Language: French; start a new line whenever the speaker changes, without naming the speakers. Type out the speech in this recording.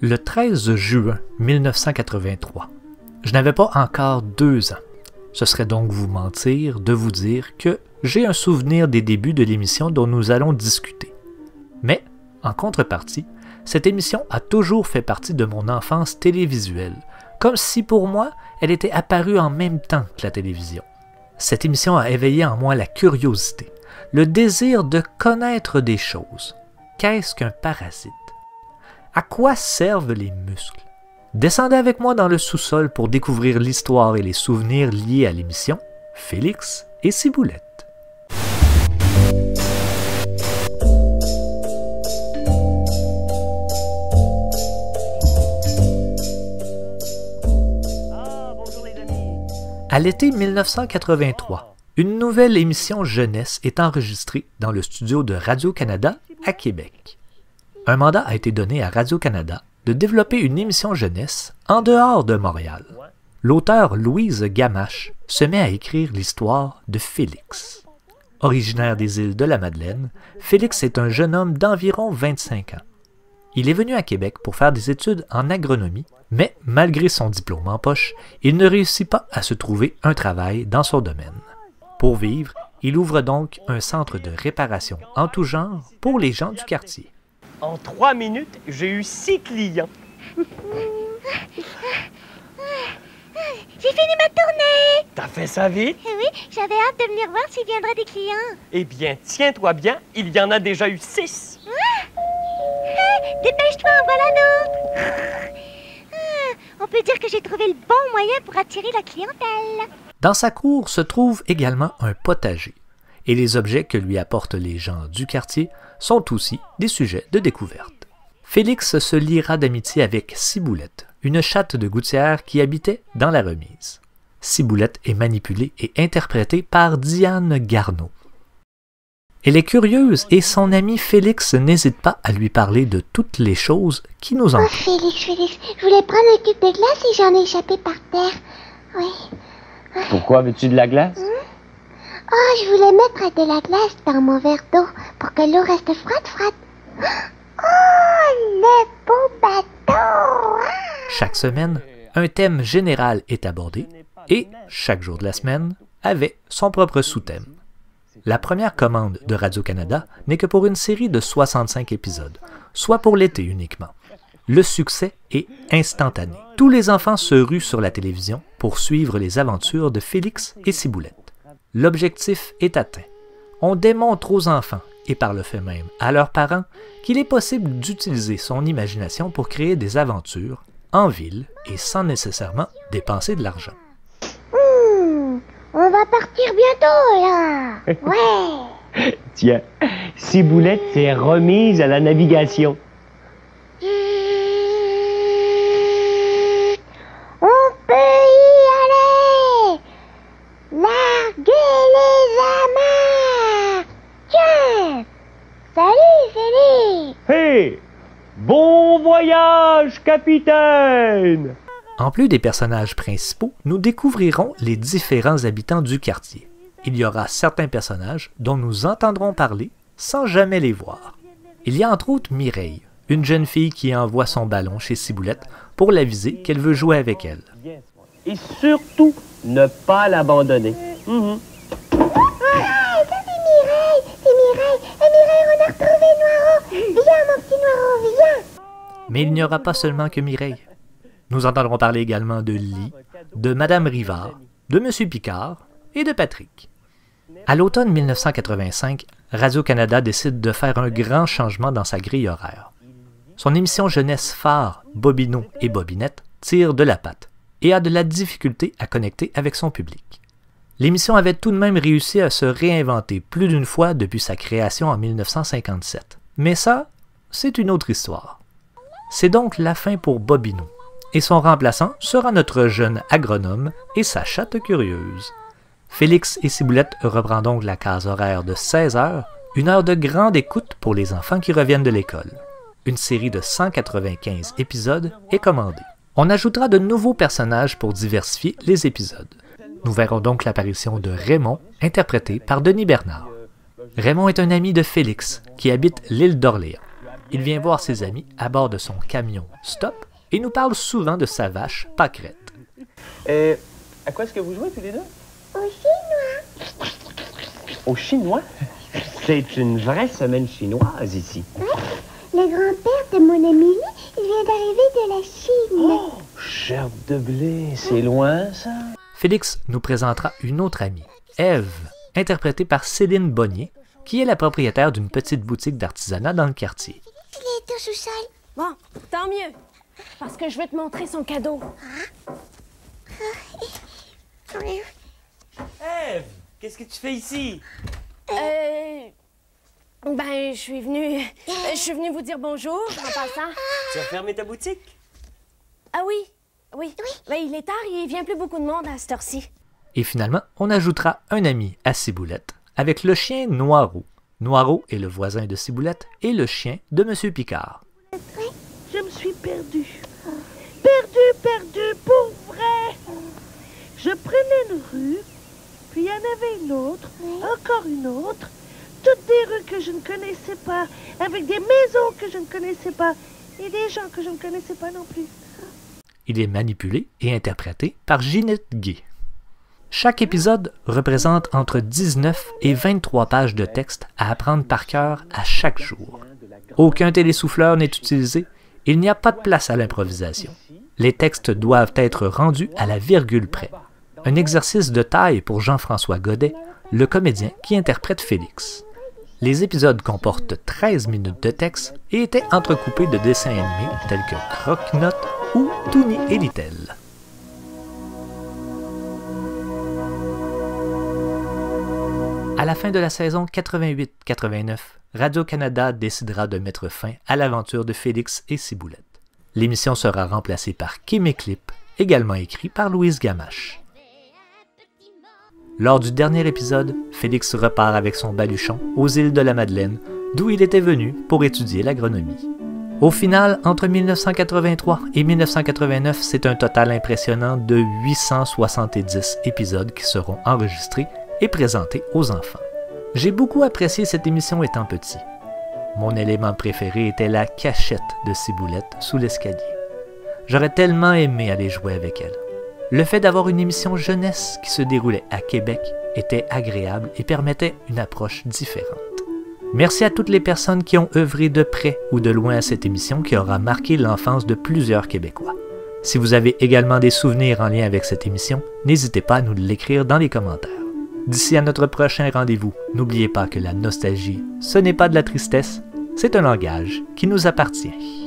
Le 13 juin 1983, je n'avais pas encore 2 ans. Ce serait donc vous mentir de vous dire que j'ai un souvenir des débuts de l'émission dont nous allons discuter. Mais, en contrepartie, cette émission a toujours fait partie de mon enfance télévisuelle, comme si pour moi, elle était apparue en même temps que la télévision. Cette émission a éveillé en moi la curiosité, le désir de connaître des choses. Qu'est-ce qu'un parasite? À quoi servent les muscles? Descendez avec moi dans le sous-sol pour découvrir l'histoire et les souvenirs liés à l'émission Félix et Ciboulette. À l'été 1983, une nouvelle émission jeunesse est enregistrée dans le studio de Radio-Canada à Québec. Un mandat a été donné à Radio-Canada de développer une émission jeunesse en dehors de Montréal. L'auteure Louise Gamache se met à écrire l'histoire de Félix. Originaire des îles de la Madeleine, Félix est un jeune homme d'environ 25 ans. Il est venu à Québec pour faire des études en agronomie, mais malgré son diplôme en poche, il ne réussit pas à se trouver un travail dans son domaine. Pour vivre, il ouvre donc un centre de réparation en tout genre pour les gens du quartier.
En 3 minutes, j'ai eu 6 clients.
J'ai fini ma tournée!
T'as fait ça vite?
Oui, j'avais hâte de venir voir s'il viendrait des clients.
Eh bien, tiens-toi bien, il y en a déjà eu 6.
Dépêche-toi, en voilà d'autres! On peut dire que j'ai trouvé le bon moyen pour attirer la clientèle.
Dans sa cour se trouve également un potager, et les objets que lui apportent les gens du quartier sont aussi des sujets de découverte. Félix se liera d'amitié avec Ciboulette, une chatte de gouttière qui habitait dans la remise. Ciboulette est manipulée et interprétée par Diane Garneau. Elle est curieuse et son ami Félix n'hésite pas à lui parler de toutes les choses qui nous entourent.
Oh Félix, je voulais prendre un cube de glace et j'en ai échappé par terre. Oui.
Pourquoi veux-tu de la glace?
Oh, je voulais mettre de la glace dans mon verre d'eau pour que l'eau reste froide. Oh, le beau bateau!
Chaque semaine, un thème général est abordé et chaque jour de la semaine avait son propre sous-thème. La première commande de Radio-Canada n'est que pour une série de 65 épisodes, soit pour l'été uniquement. Le succès est instantané. Tous les enfants se ruent sur la télévision pour suivre les aventures de Félix et Ciboulette. L'objectif est atteint. On démontre aux enfants, et par le fait même à leurs parents, qu'il est possible d'utiliser son imagination pour créer des aventures en ville et sans nécessairement dépenser de l'argent.
On va partir bientôt, là! Ouais!
Tiens, Ciboulette s'est remise à la navigation.
On peut y aller! Larguez les amarres! Tiens! Salut, Félix!
Hé! Bon voyage, capitaine!
En plus des personnages principaux, nous découvrirons les différents habitants du quartier. Il y aura certains personnages dont nous entendrons parler sans jamais les voir. Il y a entre autres Mireille, une jeune fille qui envoie son ballon chez Ciboulette pour l'aviser qu'elle veut jouer avec elle.
Et surtout, ne pas l'abandonner.
Ça, c'est Mireille! C'est Mireille! Et Mireille, on a retrouvé Noiro! Viens, mon petit Noiro, viens!
Mais il n'y aura pas seulement que Mireille. Nous entendrons parler également de Lee, de Madame Rivard, de Monsieur Picard et de Patrick. À l'automne 1985, Radio-Canada décide de faire un grand changement dans sa grille horaire. Son émission jeunesse phare, Bobino et Bobinette, tire de la patte et a de la difficulté à connecter avec son public. L'émission avait tout de même réussi à se réinventer plus d'une fois depuis sa création en 1957. Mais ça, c'est une autre histoire. C'est donc la fin pour Bobino. Et son remplaçant sera notre jeune agronome et sa chatte curieuse. Félix et Ciboulette reprend donc la case horaire de 16 heures, une heure de grande écoute pour les enfants qui reviennent de l'école. Une série de 195 épisodes est commandée. On ajoutera de nouveaux personnages pour diversifier les épisodes. Nous verrons donc l'apparition de Raymond, interprété par Denis Bernard. Raymond est un ami de Félix, qui habite l'île d'Orléans. il vient voir ses amis à bord de son camion Stop et nous parle souvent de sa vache Pâquerette.
À quoi est-ce que vous jouez tous les deux?
Au chinois.
Au chinois?
C'est une vraie semaine chinoise ici.
Ouais. Le grand-père de mon ami, il vient d'arriver de la Chine.
Oh, gerbe de blé, c'est loin ça?
Félix nous présentera une autre amie, Ève, interprétée par Céline Bonnier, qui est la propriétaire d'une petite boutique d'artisanat dans le quartier.
Il est au sous-sol.
Bon, tant mieux, parce que je veux te montrer son cadeau.
Ève, qu'est-ce que tu fais ici?
Ben, je suis venue vous dire bonjour en passant.
Tu as fermé ta boutique?
Ah oui. Ben, il est tard, il vient plus beaucoup de monde à cette heure-ci.
Et finalement, on ajoutera un ami à Ciboulette avec le chien Noiro. Noiro est le voisin de Ciboulette et le chien de M. Picard.
Je me suis perdue. Perdue, pour vrai. Je prenais une rue, puis il y en avait une autre, encore une autre. Toutes des rues que je ne connaissais pas, avec des maisons que je ne connaissais pas, et des gens que je ne connaissais pas non plus.
Il est manipulé et interprété par Ginette Gay. Chaque épisode représente entre 19 et 23 pages de texte à apprendre par cœur à chaque jour. Aucun télésouffleur n'est utilisé, il n'y a pas de place à l'improvisation. Les textes doivent être rendus à la virgule près. Un exercice de taille pour Jean-François Godet, le comédien qui interprète Félix. Les épisodes comportent 13 minutes de texte et étaient entrecoupés de dessins animés tels que Croque-Note ou Toonie et Little. À la fin de la saison 88-89, Radio-Canada décidera de mettre fin à l'aventure de Félix et Ciboulette. L'émission sera remplacée par Kim et Clip, également écrit par Louise Gamache. Lors du dernier épisode, Félix repart avec son baluchon aux îles de la Madeleine, d'où il était venu pour étudier l'agronomie. Au final, entre 1983 et 1989, c'est un total impressionnant de 870 épisodes qui seront enregistrés et présentés aux enfants. J'ai beaucoup apprécié cette émission étant petit. Mon élément préféré était la cachette de Ciboulette sous l'escalier. J'aurais tellement aimé aller jouer avec elle. Le fait d'avoir une émission jeunesse qui se déroulait à Québec était agréable et permettait une approche différente. Merci à toutes les personnes qui ont œuvré de près ou de loin à cette émission qui aura marqué l'enfance de plusieurs Québécois. Si vous avez également des souvenirs en lien avec cette émission, n'hésitez pas à nous l'écrire dans les commentaires. D'ici à notre prochain rendez-vous, n'oubliez pas que la nostalgie, ce n'est pas de la tristesse, c'est un langage qui nous appartient.